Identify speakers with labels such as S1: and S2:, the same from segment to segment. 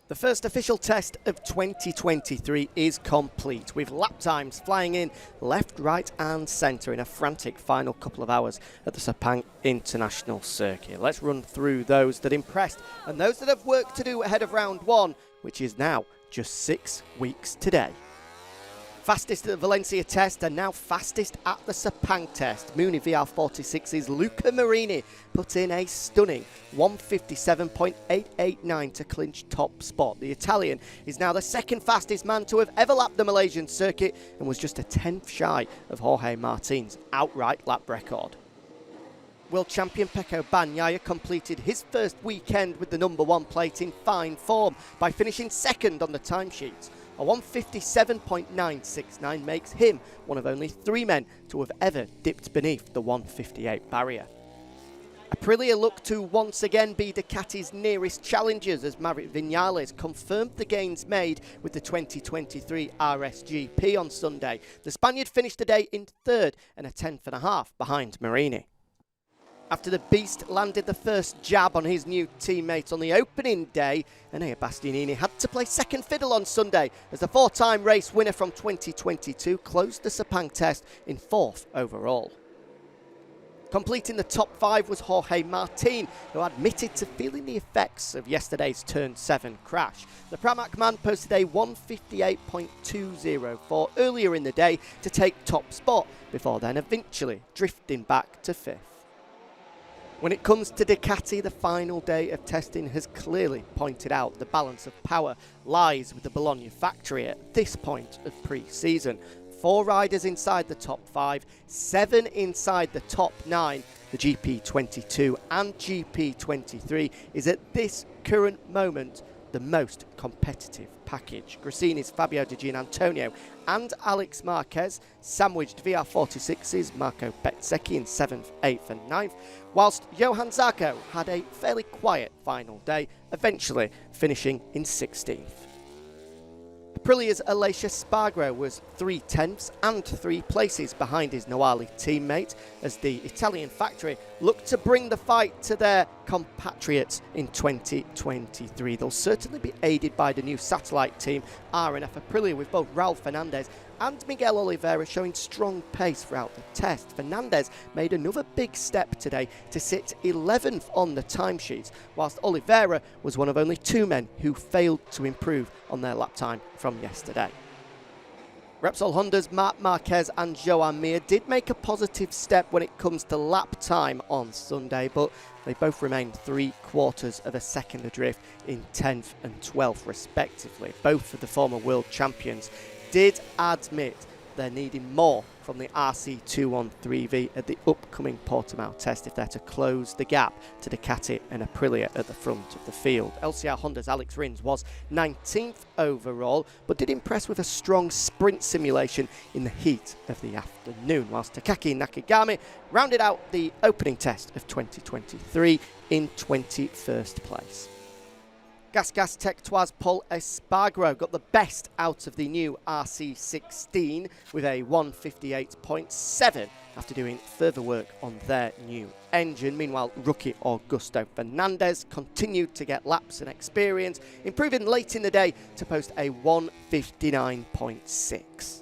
S1: The first official test of 2023 is complete, with lap times flying in left, right and centre in a frantic final couple of hours at the Sepang International Circuit. Let's run through those that impressed and those that have work to do ahead of round one, which is now just 6 weeks today. Fastest at the Valencia test and now fastest at the SepangTest. Mooney VR46's Luca Marini put in a stunning 1:57.889 to clinch top spot. The Italian is now the second fastest man to have ever lapped the Malaysian circuit and was just a tenth shy of Jorge Martin's outright lap record. World champion Pecco Bagnaia completed his first weekend with the #1 plate in fine form by finishing second on the timesheets. A 1:57.969 makes him one of only 3 men to have ever dipped beneath the 1:58 barrier. Aprilia look to once again be Ducati's nearest challengers as Maverick Vinales confirmed the gains made with the 2023 RSGP on Sunday. The Spaniard finished the day in third and a tenth and a half behind Marini. After the Beast landed the first jab on his new teammate on the opening day, Enea Bastianini had to play second fiddle on Sunday as the 4-time race winner from 2022 closed the Sepang test in 4th overall. Completing the top 5 was Jorge Martin, who admitted to feeling the effects of yesterday's Turn 7 crash. The Pramac man posted a 1:58.204 earlier in the day to take top spot, before then eventually drifting back to 5th. When it comes to Ducati, the final day of testing has clearly pointed out the balance of power lies with the Bologna factory at this point of pre-season. 4 riders inside the top 5, 7 inside the top 9. The GP22 and GP23 is at this current moment the most competitive package. Grassini's Fabio Di Gianantonio and Alex Marquez sandwiched VR46's Marco Bezzecchi in 7th, 8th and 9th, whilst Johann Zarco had a fairly quiet final day, eventually finishing in 16th. Aprilia's Aleix Espargaro was 3 tenths and 3 places behind his Noali teammate as the Italian factory looked to bring the fight to their compatriots in 2023. They'll certainly be aided by the new satellite team RNF Aprilia, with both Raul Fernandez and Miguel Oliveira showing strong pace throughout the test. Fernandez made another big step today to sit 11th on the timesheets, whilst Oliveira was one of only 2 men who failed to improve on their lap time from yesterday. Repsol Honda's Marc Marquez and Joan Mir did make a positive step when it comes to lap time on Sunday, but they both remained 3/4 of a second adrift in 10th and 12th respectively. Both of the former world champions did admit they're needing more from the RC213V at the upcoming Portimao test if they're to close the gap to Ducati and Aprilia at the front of the field. LCR Honda's Alex Rins was 19th overall, but did impress with a strong sprint simulation in the heat of the afternoon, whilst Takaki Nakagami rounded out the opening test of 2023 in 21st place. Gas Tectoi's Paul Espargaro got the best out of the new RC16 with a 1:58.7 after doing further work on their new engine. Meanwhile, rookie Augusto Fernandez continued to get laps and experience, improving late in the day to post a 1:59.6.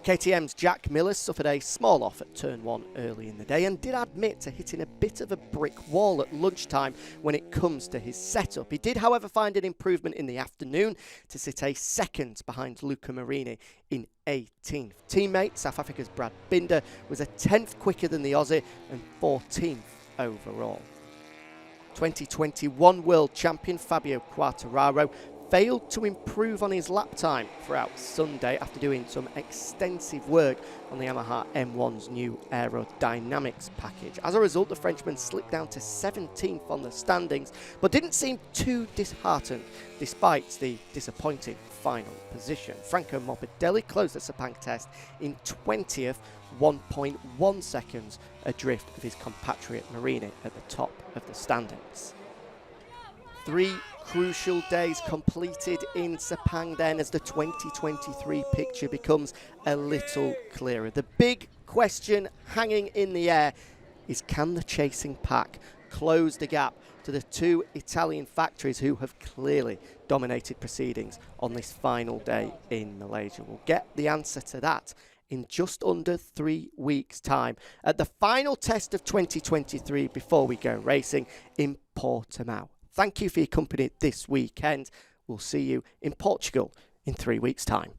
S1: KTM's Jack Miller suffered a small off at turn 1 early in the day and did admit to hitting a bit of a brick wall at lunchtime when it comes to his setup. He did, however, find an improvement in the afternoon to sit a second behind Luca Marini in 18th. Teammate South Africa's Brad Binder was a 10th quicker than the Aussie and 14th overall. 2021 world champion Fabio Quartararo failed to improve on his lap time throughout Sunday after doing some extensive work on the Yamaha M1's new aerodynamics package. As a result, the Frenchman slipped down to 17th on the standings, but didn't seem too disheartened despite the disappointing final position. Franco Morbidelli closed the Sepang test in 20th, 1.1 seconds adrift of his compatriot Marini at the top of the standings. 3 crucial days completed in Sepang then as the 2023 picture becomes a little clearer. The big question hanging in the air is, can the chasing pack close the gap to the two Italian factories who have clearly dominated proceedings on this final day in Malaysia? We'll get the answer to that in just under 3 weeks' time at the final test of 2023 before we go racing in Portimao. Thank you for your company this weekend. We'll see you in Portugal in 3 weeks' time.